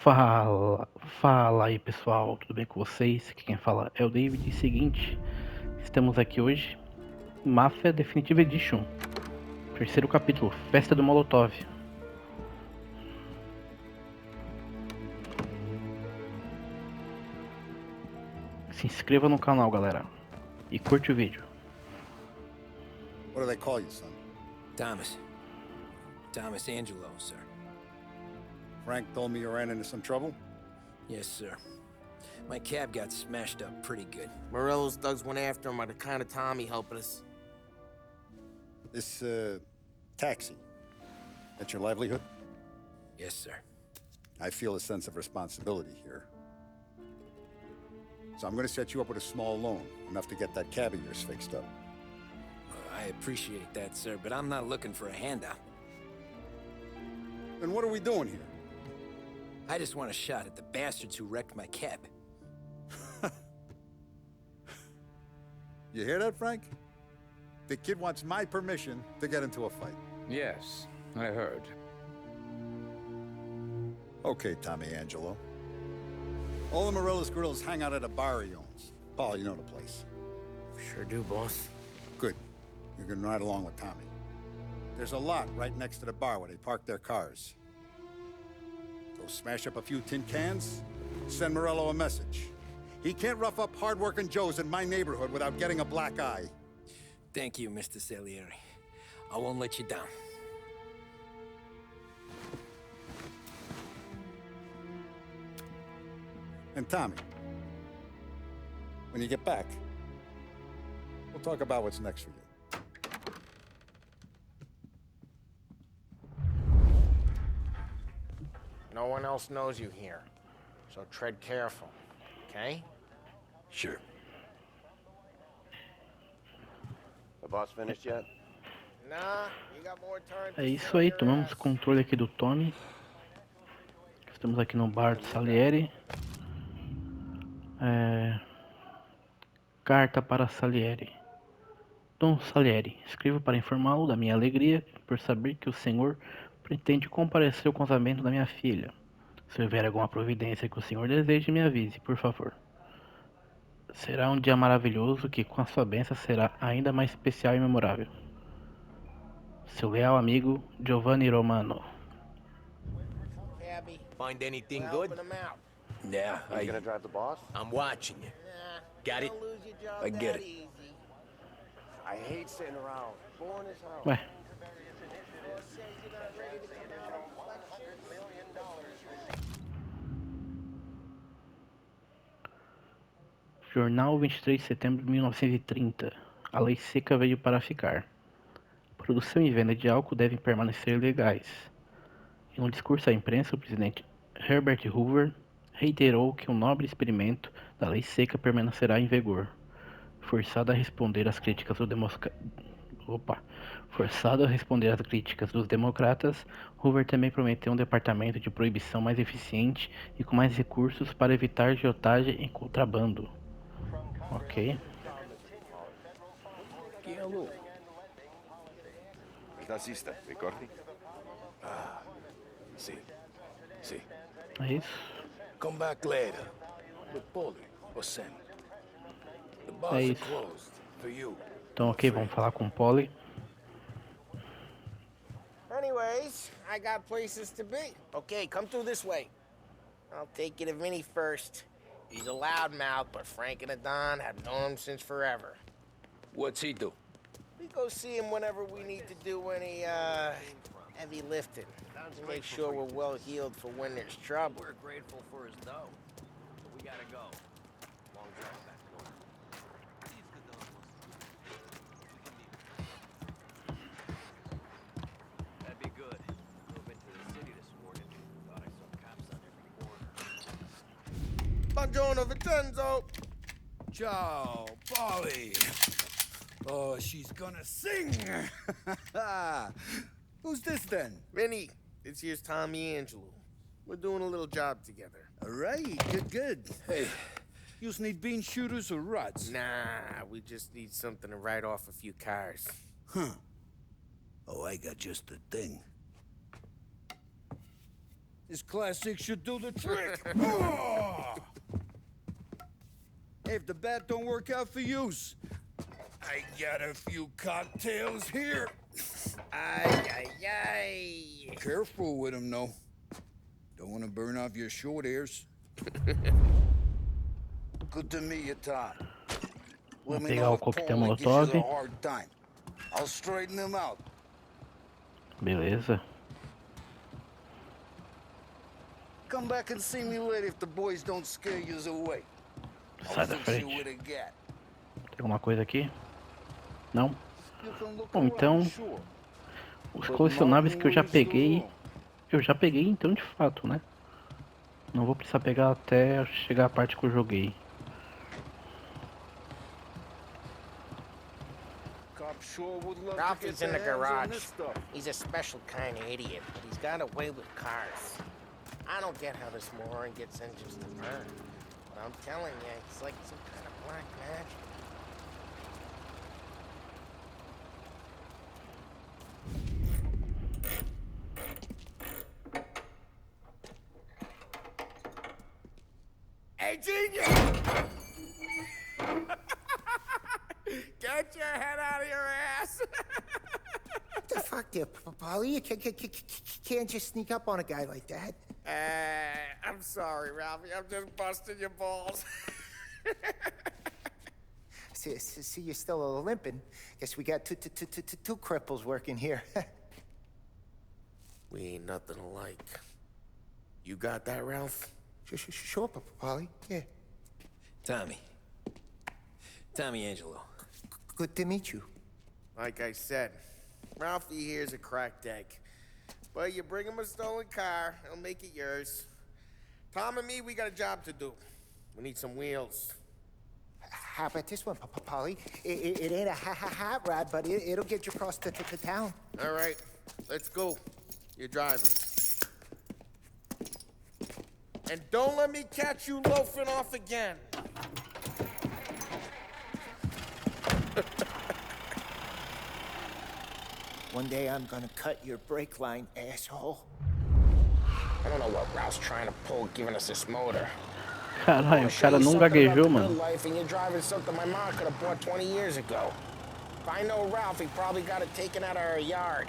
Fala aí pessoal, tudo bem com vocês? Aqui quem fala é o David. E seguinte, estamos aqui hoje, Mafia Definitive Edition, terceiro capítulo, Festa do Molotov. Se inscreva no canal, galera, e curte o vídeo. What do they call you, son? Thomas. Thomas Angelo, sir. Frank told me you ran into some trouble? Yes, sir. My cab got smashed up pretty good. Morello's thugs went after him by the kind of Tommy helping us. This, taxi. That's your livelihood? Yes, sir. I feel a sense of responsibility here. So I'm gonna set you up with a small loan, enough to get that cab of yours fixed up. I appreciate that, sir, but I'm not looking for a handout. Then what are we doing here? I just want a shot at the bastards who wrecked my cab. You hear that, Frank? The kid wants my permission to get into a fight. Yes, I heard. Okay, Tommy Angelo. All the Morello's girls hang out at a bar he owns. Paul, you know the place. Sure do, boss. Good. You can ride along with Tommy. There's a lot right next to the bar where they park their cars. Go smash up a few tin cans, send Morello a message. He can't rough up hard-working Joes in my neighborhood without getting a black eye. Thank you, Mr. Salieri. I won't let you down. And Tommy, when you get back, we'll talk about what's next for you. No one else knows you here, so tread careful, okay? Sure. The boss finished yet? Nah, you got more time. É isso aí, tomamos controle aqui do Tony. Estamos aqui no bar do Salieri. Carta para Salieri. Dom Salieri, escrevo para informá-lo da minha alegria por saber que o senhor pretende comparecer ao casamento da minha filha. Se houver alguma providência que o senhor deseje, me avise, por favor. Será um dia maravilhoso que, com a sua bênção, será ainda mais especial e memorável. Seu leal amigo, Giovanni Romano. Cabby, Find anything we're good? helping him out. Yeah, You gonna drive the boss? I'm watching you. Nah, Got it? don't lose your job I get that it. easy. I hate sitting around. Boring as hell. Ué, Boss says you're not ready to come out on flexion. Jornal 23 de setembro de 1930. A lei seca veio para ficar. Produção e venda de álcool devem permanecer legais. Em um discurso à imprensa, o presidente Herbert Hoover reiterou que o nobre experimento da lei seca permanecerá em vigor. Forçado a responder às críticas dos democratas, Hoover também prometeu um departamento de proibição mais eficiente e com mais recursos para evitar agiotagem e contrabando. Ok. ¿Estás lista, Ricordi? Sí. Sí. É isso. Come back later. With Polly or Sam. The bars É are isso. closed for you. Então, ok, vamos falar com o Polly. Anyways, I got places to be. Okay, come through this way. I'll take you to Vinny first. He's a loudmouth, but Frank and the Don have known him since forever. What's he do? We go see him whenever we need to do any, heavy lifting. To make sure we're well healed for when there's trouble. We're grateful for his dough. But we gotta go. Long drive back north. That'd be good. Drove into the city this morning. Thought I saw cops on every corner. Buongiorno, Vincenzo! Ciao, Polly. Oh, she's gonna sing. Who's this then? Vinny, this here's Tommy Angelo. We're doing a little job together. All right, good. Hey, you need bean shooters or rods? Nah, we just need something to write off a few cars. Huh. Oh, I got just the thing. This classic should do the trick. Oh! Hey, if the bat don't work out for yous, I got a few cocktails here. Ay, ay, ay. Careful with them, though. Don't want to burn off your short hairs. Good to meet you, Todd. Let Vou me pegar know o if coquetel Paulie gives you molotov. a hard time. I'll straighten him out. Beleza. Come back and see me later if the boys don't scare you away. Sai da Fix you frente. with a gat. Tem alguma coisa aqui? Não? You can look Bom, então, around, sure. os But colecionáveis que eu já not movies peguei, alone. eu já peguei então de fato, né? Não vou precisar pegar até chegar a parte que eu joguei. Cop sure would love to get Ralphie's in the their hands on garage. this stuff. He's a special kind of idiot, but he's got a way with cars. I don't get how this moron gets engines to burn. But I'm telling you, it's like some kind of black magic. Hey, genius! Get your head out of your ass! What the fuck there, Polly? You can't just sneak up on a guy like that. I'm sorry, Ralphie. I'm just busting your balls. See, you're still limping. Guess we got two cripples working here. We ain't nothing alike. You got that, Ralph? Sure, Polly. Yeah. Tommy Angelo. Good to meet you. Like I said, Ralphie here's a cracked egg. But you bring him a stolen car, he'll make it yours. Tom and me, we got a job to do. We need some wheels. How about this one, Polly? It ain't a hot rod, but it'll get you across to town. All right, let's go. You're driving. And don't let me catch you loafing off again. One day I'm gonna cut your brake line, asshole. I don't know what Ralph's trying to pull giving us this motor. Caralho, o cara não Something about gaguejou, the mano. good life, and you're driving something my mom could have bought 20 years ago. If I know Ralph, he probably got it taken out of our yard.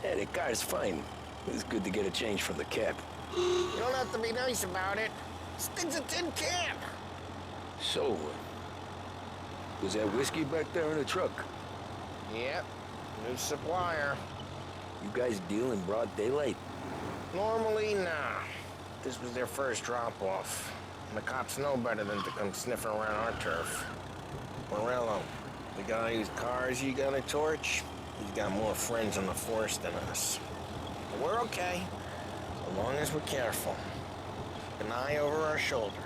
Yeah, the car's fine. It's good to get a change from the cab. You don't have to be nice about it. This thing's a tin can. So, was that whiskey back there in the truck? Yep, new supplier. You guys deal in broad daylight? Normally, nah. This was their first drop-off. And the cops know better than to come sniffing around our turf. Morello, the guy whose cars you got a torch, he's got more friends on the force than us. But we're okay, so long as we're careful. An eye over our shoulder.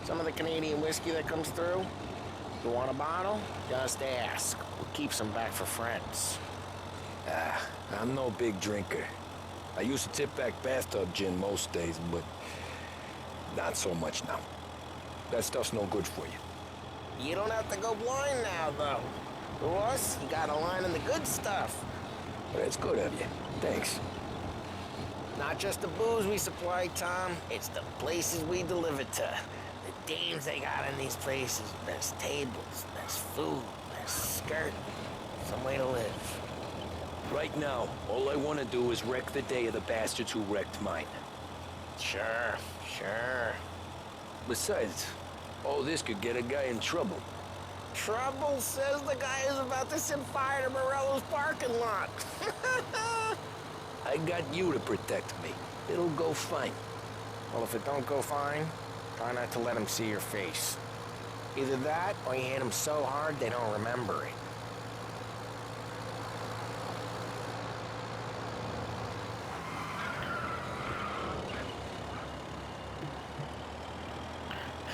Some of the Canadian whiskey that comes through, you want a bottle? Just ask. We'll keep some back for friends. I'm no big drinker. I used to tip back bathtub gin most days, but not so much now. That stuff's no good for you. You don't have to go blind now, though. To us, you got a line in the good stuff. That's good of you. Thanks. Not just the booze we supply, Tom. It's the places we deliver to. The dames they got in these places. Best tables, best food, best skirt. Some way to live. Right now, all I want to do is wreck the day of the bastards who wrecked mine. Sure, sure. Besides, all this could get a guy in trouble. Trouble says the guy is about to set fire to Morello's parking lot. I got you to protect me. It'll go fine. Well, if it don't go fine, try not to let him see your face. Either that, or you hit him so hard they don't remember it.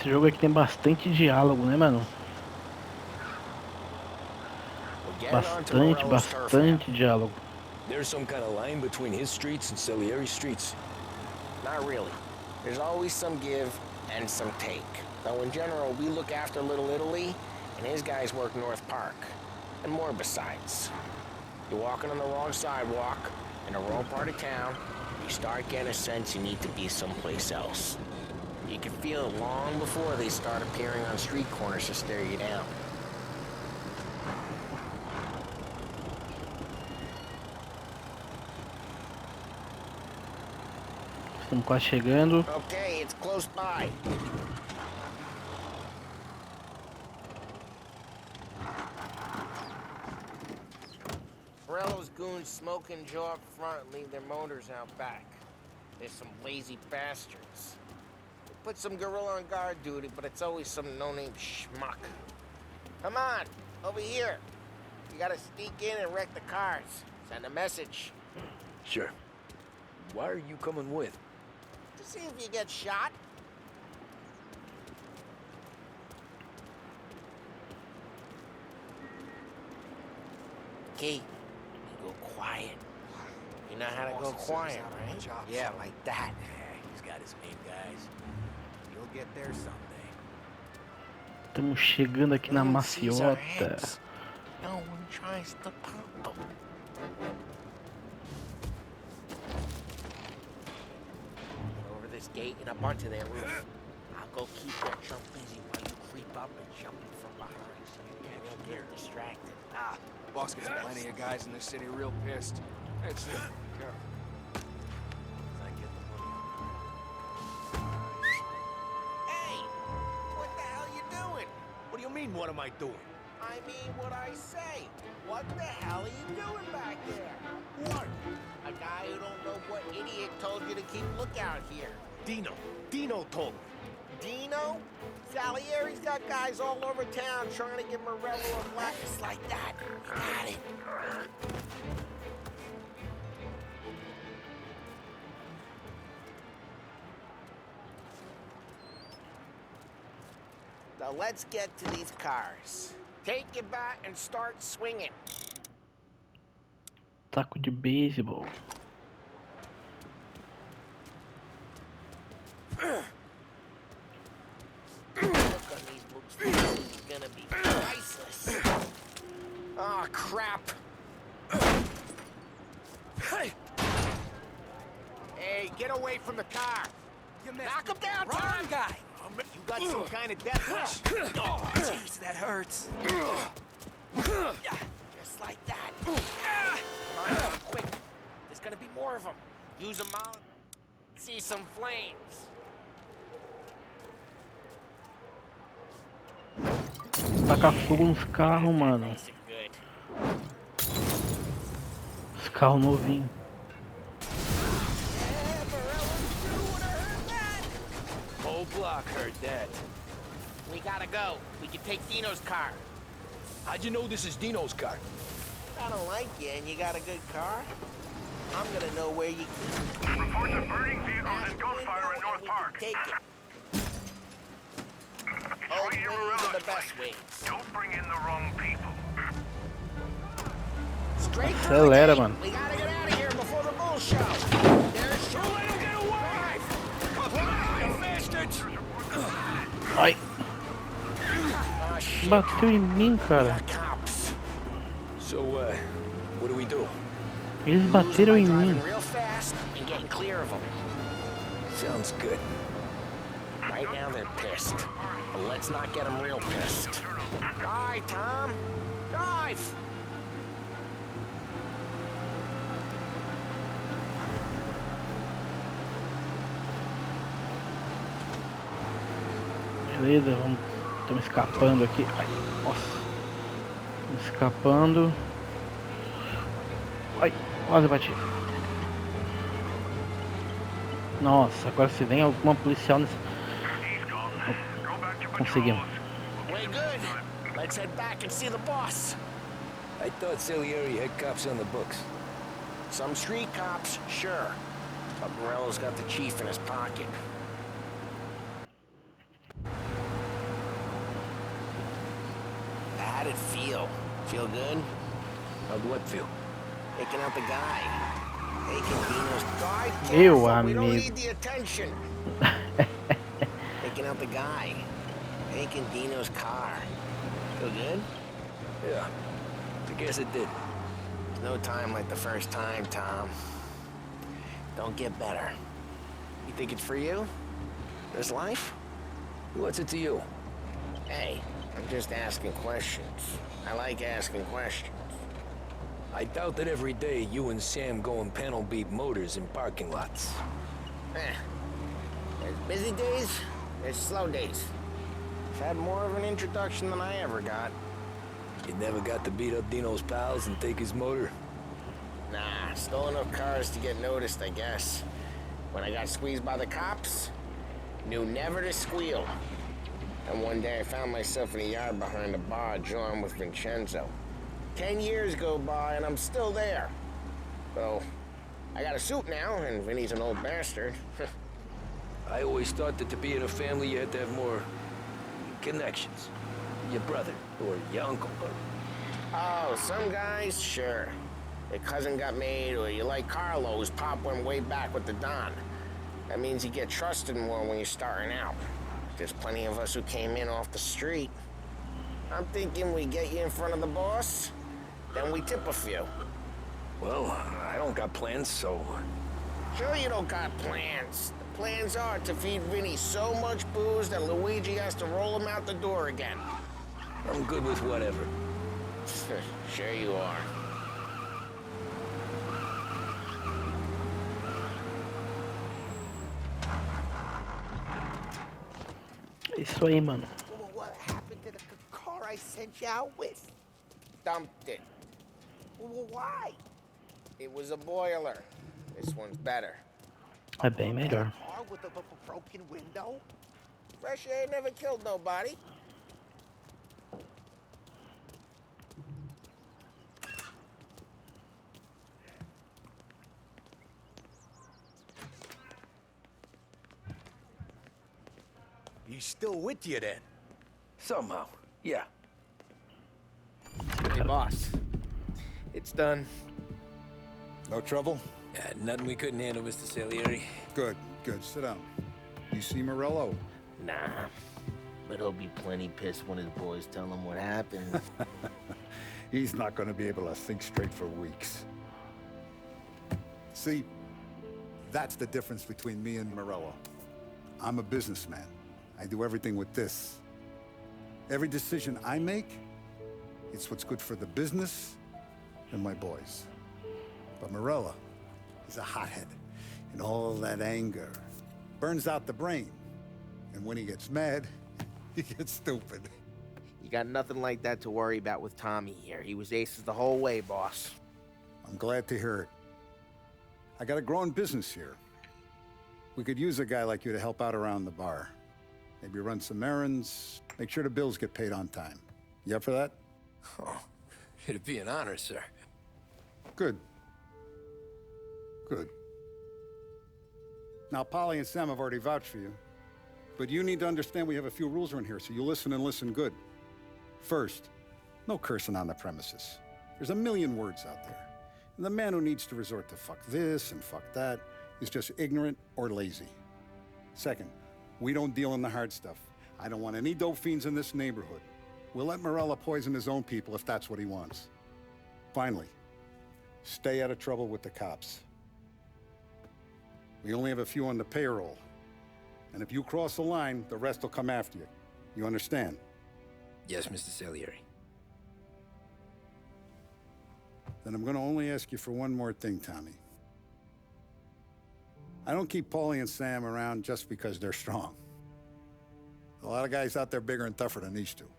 Esse jogo aqui tem bastante diálogo, né, mano? Bastante diálogo. There's some kind of line between his streets and Salieri's streets. Not really. There's always some give and some take. Though in general, we look after Little Italy, and his guys work North Park. And more besides. You're walking on the wrong sidewalk, in the wrong part of town, You start getting a sense you need to be someplace else. You can feel it long before they start appearing on street corners to stare you down. Estamos quase chegando. Okay, it's close by. Morello's goons smoke and Joe up front and leave their motors out back. They're some lazy bastards. They put some gorilla on guard duty, but it's always some no-name schmuck. Come on, over here. You gotta sneak in and wreck the cars. Send a message. Sure. Why are you coming with? To see if you get shot. Key, you go quiet. You know how to go quiet, right? Yeah, like that. He's got his main guys. You'll get there someday. Estamos chegando aqui na maciota. No one tries to pop them. Over this gate and up onto their roof. I'll go keep that chump busy while you creep up and jump in from behind so you can't get distracted. Ah, boss gets plenty of guys in this city real pissed. It's careful. Hey, what the hell you doing? What do you mean, what am I doing? I mean what I say. What the hell are you doing back there? What? A guy who don't know what idiot told you to keep lookout here. Dino. Dino told me. Dino? Salieri's got guys all over town trying to get Morello a black. Just like that. You got it. Now let's get to these cars. Take your bat and start swinging. Taco de beisebol. Look on these moves is gonna be priceless. Oh crap! Hey, get away from the car. You missed. Knock him down, Wrong Tom! guy. You got some kind of death wish. Oh, jeez, that hurts. Just like that. Come on, quick. There's gonna be more of them. Use them out. See some flames. Tacar fogo nos carros, mano. Nice and good. Os carros novinhos. Whole block heard that. We gotta go. We can take Dino's car. How'd you know this is Dino's car? I don't like you and you got a good car. I'm gonna know where you keep it. Reports of burning vehicles and gunfire in North Park. Take it. It's Old right here wings are the around. best wings. Don't bring in the wrong people. Straight through Acelera, the gate. mano. We gotta get out of here before the bull show. There's your let him get away! Comply, you bastards! Ai, Ah, shit. bateu em mim, cara. Cops. So, what do we do? Eles bateram em mim. Driving real fast and getting clear of them. Sounds good. Right now they're pissed. But let's not get them real pissed. All right, Tom. Drive! Beleza, vamos. Estamos escapando aqui. Ai, nossa. Estamos escapando. Ai, quase bati. Nossa, agora se vem alguma policial nesse. He's gone. Go back to Conseguimos. patrols. Way good. Let's head back and see the boss. I thought Salieri had cops on the books. Some street cops, sure. But Morello's got the chief in his pocket. How'd it feel? Feel good? How'd what feel? Taking out the guy. Taking Dino's guy. Meu We don't amigo. need the attention. Taking out the guy. Taking Dino's car. Feel good? Yeah, I guess it did. There's no time like the first time, Tom. Don't get better. You think it's for you? This life? What's it to you? Hey, I'm just asking questions. I like asking questions. I doubt that every day you and Sam go and panel beat motors in parking lots. There's busy days, there's slow days. I've had more of an introduction than I ever got. You never got to beat up Dino's pals and take his motor? Nah, stole enough cars to get noticed, I guess. When I got squeezed by the cops, knew never to squeal. And one day I found myself in a yard behind a bar drawing with Vincenzo. 10 years go by and I'm still there. So, I got a suit now, and Vinny's an old bastard. I always thought that to be in a family you had to have more connections. Your brother, or your uncle, or... Oh, some guys, sure. Their cousin got made, or you like Carlo's pop went way back with the Don. That means you get trusted more when you're starting out. There's plenty of us who came in off the street. I'm thinking we get you in front of the boss, then we tip a few. Well, I don't got plans, so... Sure you don't got plans. The plans are to feed Vinny so much booze that Luigi has to roll him out the door again. I'm good with whatever. Sure you are. Isso aí, mano. What happened to the car I sent you out with? Dumped it. Why? It was a boiler. This one's better. É bem melhor. Car with a broken window? Fresh air never killed nobody. He's still with you then? Somehow, yeah. Hey, boss. It's done. No trouble? Nothing we couldn't handle, Mr. Salieri. Good, good. Sit down. You see Morello? Nah. But he'll be plenty pissed when his boys tell him what happened. He's not going to be able to think straight for weeks. See, that's the difference between me and Morello. I'm a businessman. I do everything with this. Every decision I make, it's what's good for the business and my boys. But Morello, he's a hothead. And all that anger burns out the brain. And when he gets mad, he gets stupid. You got nothing like that to worry about with Tommy here. He was aces the whole way, boss. I'm glad to hear it. I got a growing business here. We could use a guy like you to help out around the bar. Maybe run some errands, make sure the bills get paid on time. You up for that? Oh, it'd be an honor, sir. Good. Good. Now, Polly and Sam have already vouched for you. But you need to understand we have a few rules around here, so you listen and listen good. First, no cursing on the premises. There's a million words out there. And the man who needs to resort to fuck this and fuck that is just ignorant or lazy. Second, we don't deal in the hard stuff. I don't want any dope fiends in this neighborhood. We'll let Morella poison his own people if that's what he wants. Finally, stay out of trouble with the cops. We only have a few on the payroll. And if you cross the line, the rest will come after you. You understand? Yes, Mr. Salieri. Then I'm gonna only ask you for one more thing, Tommy. I don't keep Paulie and Sam around just because they're strong. A lot of guys out there bigger and tougher than these two.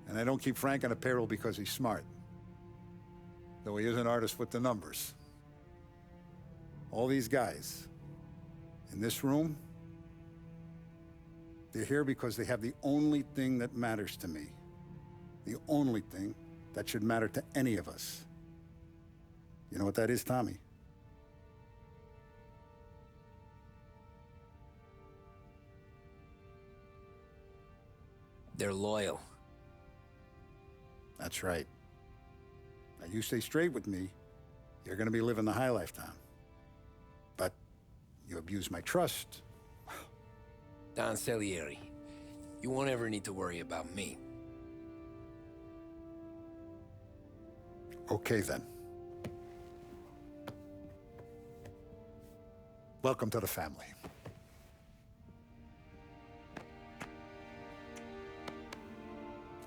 And I don't keep Frank on a payroll because he's smart. Though he is an artist with the numbers. All these guys in this room, they're here because they have the only thing that matters to me. The only thing that should matter to any of us. You know what that is, Tommy? They're loyal. That's right. Now you stay straight with me, you're gonna be living the high life, Tom. But you abuse my trust. Don Salieri, you won't ever need to worry about me. Okay then. Welcome to the family.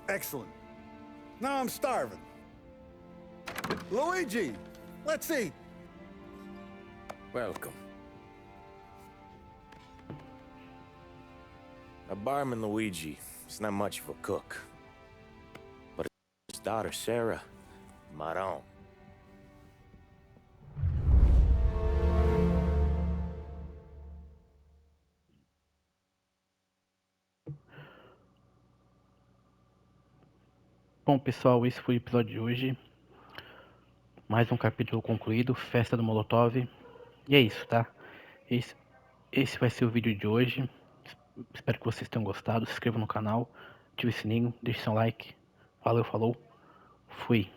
Excellent. Now I'm starving. Luigi, let's eat. Welcome. A barman Luigi is not much of a cook. But his daughter Sarah, Maron. Bom, pessoal, esse foi o episódio de hoje. Mais um capítulo concluído, festa do Molotov. E é isso, tá? Esse vai ser o vídeo de hoje. Espero que vocês tenham gostado. Se inscrevam no canal, ative o sininho, deixe seu like. Valeu, falou, fui.